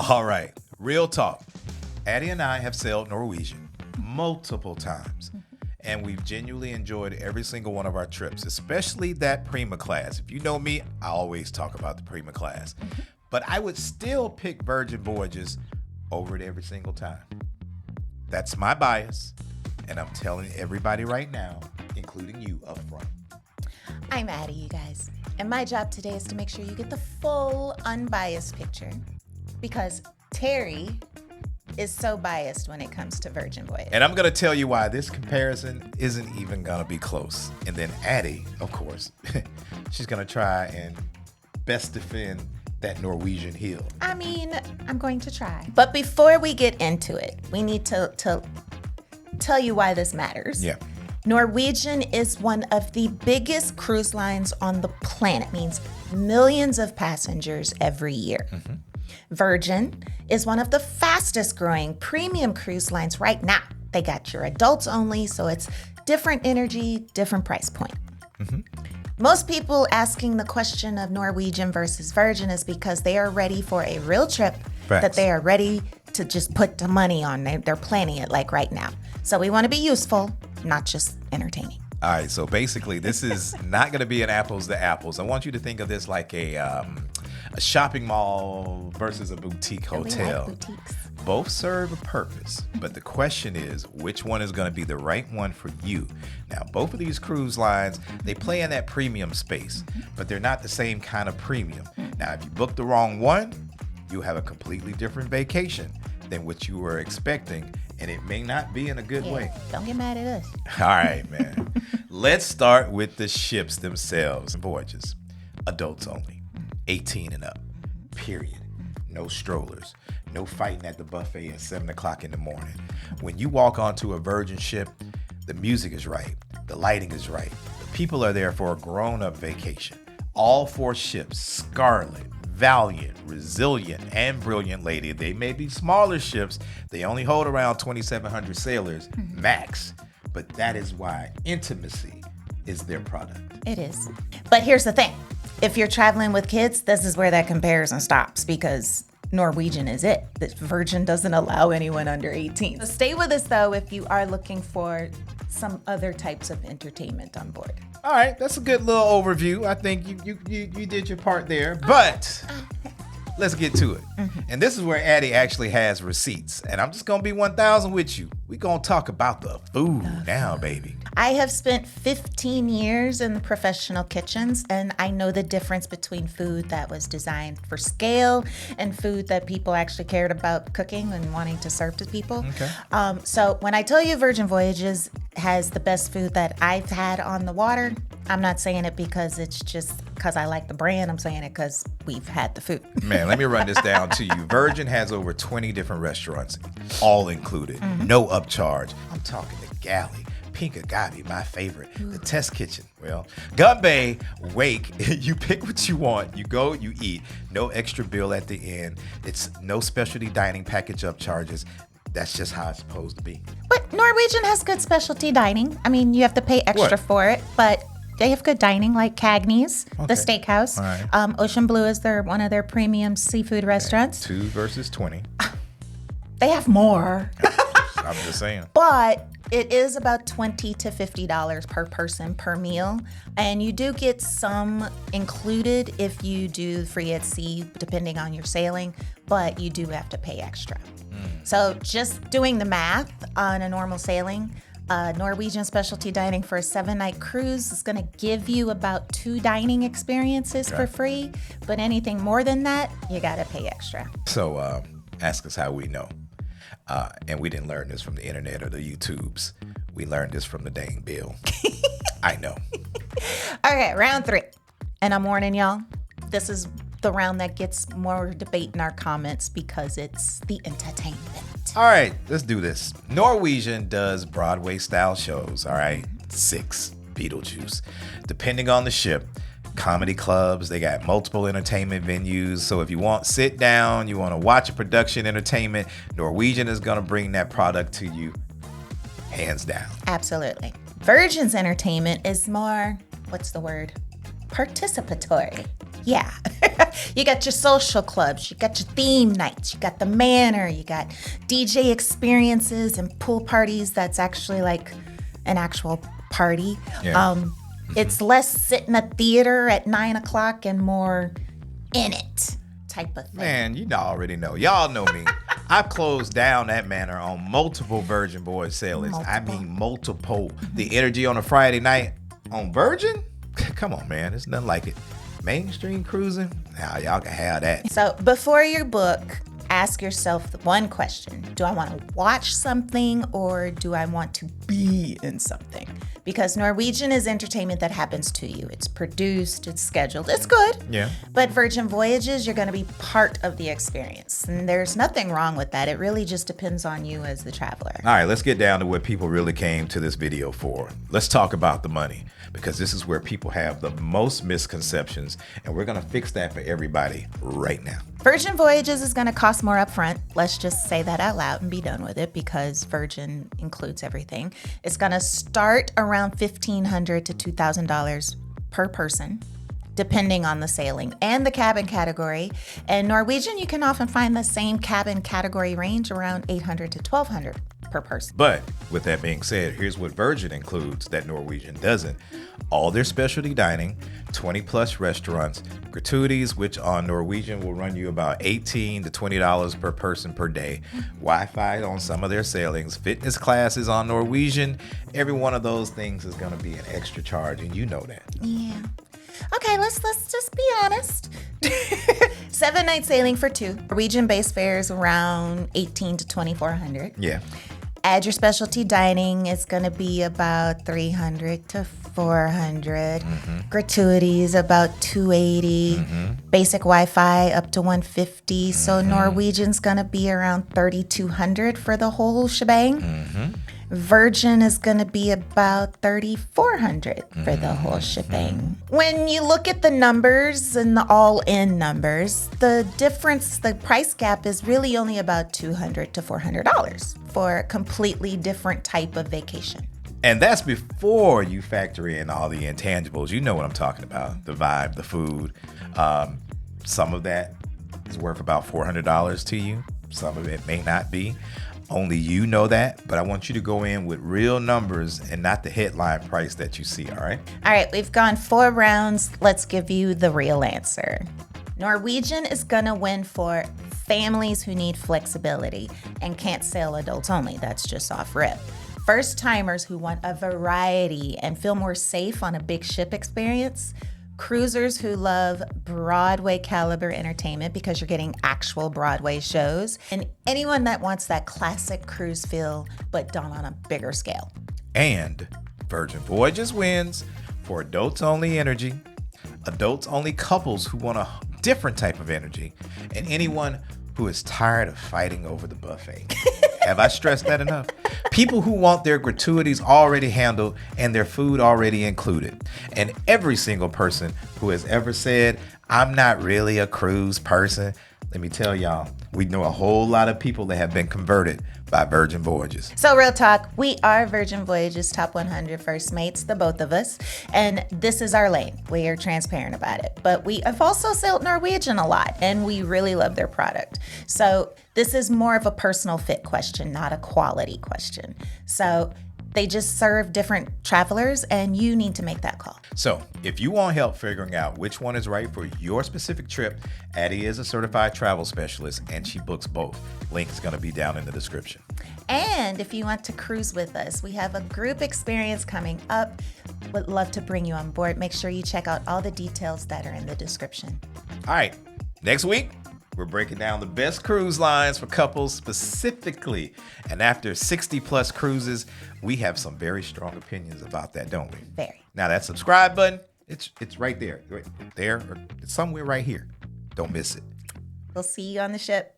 All right, real talk. Addy and I have sailed Norwegian multiple times, and we've genuinely enjoyed every single one of our trips, especially that Prima class. If you know me, I always talk about the Prima class. But I would still pick Virgin Voyages over it every single time. That's my bias, and I'm telling everybody right now, including you up front. I'm Addy, you guys. And my job today is to make sure you get the full, unbiased picture. Because Terry is so biased when it comes to Virgin Voyages. And I'm going to tell you why this comparison isn't even going to be close. And then Addy, of course, she's going to try and best defend that Norwegian heel. I mean, I'm going to try. But before we get into it, we need to tell you why this matters. Yeah. Norwegian is one of the biggest cruise lines on the planet, means millions of passengers every year. Mm-hmm. Virgin is one of the fastest growing premium cruise lines right now. They got your adults only, so it's different energy, different price point. Mm-hmm. Most people asking the question of Norwegian versus Virgin is because they are ready for a real trip. Facts. That they are ready to just put the money on. They're planning it like right now. So we want to be useful, not just entertaining. All right, so basically this is not going to be an apples to apples. I want you to think of this like a shopping mall versus a boutique hotel. We like boutiques. Both serve a purpose, but the question is, which one is going to be the right one for you? Now, both of these cruise lines, they play in that premium space, but they're not the same kind of premium. Now, if you book the wrong one, you'll have a completely different vacation than what you were expecting, and it may not be in a good way. Don't get mad at us. All right, man. Let's start with the ships themselves. Voyages, adults only, 18 and up, period. No strollers, no fighting at the buffet at 7 o'clock in the morning. When you walk onto a Virgin ship, the music is right, the lighting is right. The people are there for a grown-up vacation. All 4 ships, Scarlet, Valiant, Resilient, and Brilliant Lady. They may be smaller ships. They only hold around 2,700 sailors, max. But that is why intimacy is their product. It is. But here's the thing. If you're traveling with kids, this is where that comparison stops because Norwegian is it. The Virgin doesn't allow anyone under 18. So stay with us, though, if you are looking for some other types of entertainment on board. All right, that's a good little overview. I think you did your part there, but let's get to it. Mm-hmm. And this is where Addy actually has receipts, and I'm just gonna be 1,000 with you. We're gonna talk about the food now, baby. I have spent 15 years in the professional kitchens, and I know the difference between food that was designed for scale and food that people actually cared about cooking and wanting to serve to people. Okay. So when I tell you Virgin Voyages has the best food that I've had on the water, I'm not saying it because it's just because I like the brand. I'm saying it because we've had the food. Man, let me run this down to you. Virgin has over 20 different restaurants, all included. No upcharge. I'm talking the Galley, Pink Agave, my favorite. The Test Kitchen. Well, Gun Bay, Wake, you pick what you want. You go, you eat. No extra bill at the end. It's no specialty dining package upcharges. That's just how it's supposed to be. But Norwegian has good specialty dining. I mean, you have to pay extra for it, but they have good dining like Cagney's, the steakhouse. All right. Ocean Blue is one of their premium seafood restaurants. 2 versus 20. They have more. I'm just saying. But it is about $20 to $50 per person per meal. And you do get some included if you do free at sea, depending on your sailing, but you do have to pay extra. So just doing the math on a normal sailing, Norwegian specialty dining for a 7-night cruise is going to give you about 2 dining experiences for free. But anything more than that, you got to pay extra. So ask us how we know. And we didn't learn this from the internet or the YouTubes. We learned this from the dang bill. I know. Okay, round 3. And I'm warning y'all, this is the round that gets more debate in our comments because it's the entertainment. All right, let's do this. Norwegian does Broadway-style shows, all right? 6, Beetlejuice. Depending on the ship, comedy clubs, they got multiple entertainment venues. So if you want sit down, you want to watch a production entertainment, Norwegian is going to bring that product to you, hands down. Absolutely. Virgin's entertainment is more, what's the word? Participatory. Yeah. You got your social clubs, you got your theme nights, you got the manor, you got DJ experiences and pool parties that's actually like an actual party. Yeah. It's less sit in a theater at 9 o'clock and more in it type of thing. Man, you already know. Y'all know me. I've closed down that manor on multiple Virgin Voyage sailings. I mean multiple. The energy on a Friday night on Virgin? Come on, man. There's nothing like it. Mainstream cruising? Nah, y'all can have that. So before your book, ask yourself the one question. Do I want to watch something or do I want to be in something? Because Norwegian is entertainment that happens to you. It's produced, it's scheduled, it's good. Yeah. But Virgin Voyages, you're going to be part of the experience. And there's nothing wrong with that. It really just depends on you as the traveler. All right, let's get down to what people really came to this video for. Let's talk about the money, because this is where people have the most misconceptions, and we're going to fix that for everybody right now. Virgin Voyages is going to cost more upfront. Let's just say that out loud and be done with it, because Virgin includes everything. It's going to start around $1,500 to $2,000 per person, depending on the sailing and the cabin category. And Norwegian, you can often find the same cabin category range around $800 to $1,200 per person. But with that being said, here's what Virgin includes that Norwegian doesn't. All their specialty dining, 20 plus restaurants, gratuities, which on Norwegian will run you about $18 to $20 per person per day, Wi-Fi on some of their sailings, fitness classes on Norwegian. Every one of those things is going to be an extra charge, and you know that. Yeah. Okay, let's just be honest. 7-night sailing for two. Norwegian base fare is around $1,800 to $2,400. Yeah. Add your specialty dining, it's going to be about $300 to $400. Gratuities about $280. Basic Wi-Fi up to $150. So Norwegian's going to be around $3,200 for the whole shebang. Virgin is going to be about $3,400 for the whole shebang. When you look at the numbers and the all-in numbers, the difference, the price gap is really only about $200 to $400 for a completely different type of vacation. And that's before you factor in all the intangibles. You know what I'm talking about. The vibe, the food. Some of that is worth about $400 to you. Some of it may not be. Only you know that, but I want you to go in with real numbers and not the headline price that you see, all right? All right, we've gone 4 rounds. Let's give you the real answer. Norwegian is gonna win for families who need flexibility and can't sail adults only. That's just off rip. First timers who want a variety and feel more safe on a big ship experience. Cruisers who love Broadway caliber entertainment because you're getting actual Broadway shows. And anyone that wants that classic cruise feel, but done on a bigger scale. And Virgin Voyages wins for adults only energy, adults only couples who want a different type of energy, and anyone who is tired of fighting over the buffet. Have I stressed that enough? People who want their gratuities already handled and their food already included. And every single person who has ever said, I'm not really a cruise person, let me tell y'all, we know a whole lot of people that have been converted by Virgin Voyages. So real talk, we are Virgin Voyages Top 100 First Mates, the both of us, and this is our lane. We are transparent about it. But we have also sailed Norwegian a lot, and we really love their product. So this is more of a personal fit question, not a quality question. So they just serve different travelers, and you need to make that call. So if you want help figuring out which one is right for your specific trip, Addy is a certified travel specialist, and she books both. Link is going to be down in the description. And if you want to cruise with us, we have a group experience coming up. Would love to bring you on board. Make sure you check out all the details that are in the description. All right, next week, we're breaking down the best cruise lines for couples specifically. And after 60 plus cruises, we have some very strong opinions about that, don't we? Very. Now that subscribe button, it's right there, or it's somewhere right here. Don't miss it. We'll see you on the ship.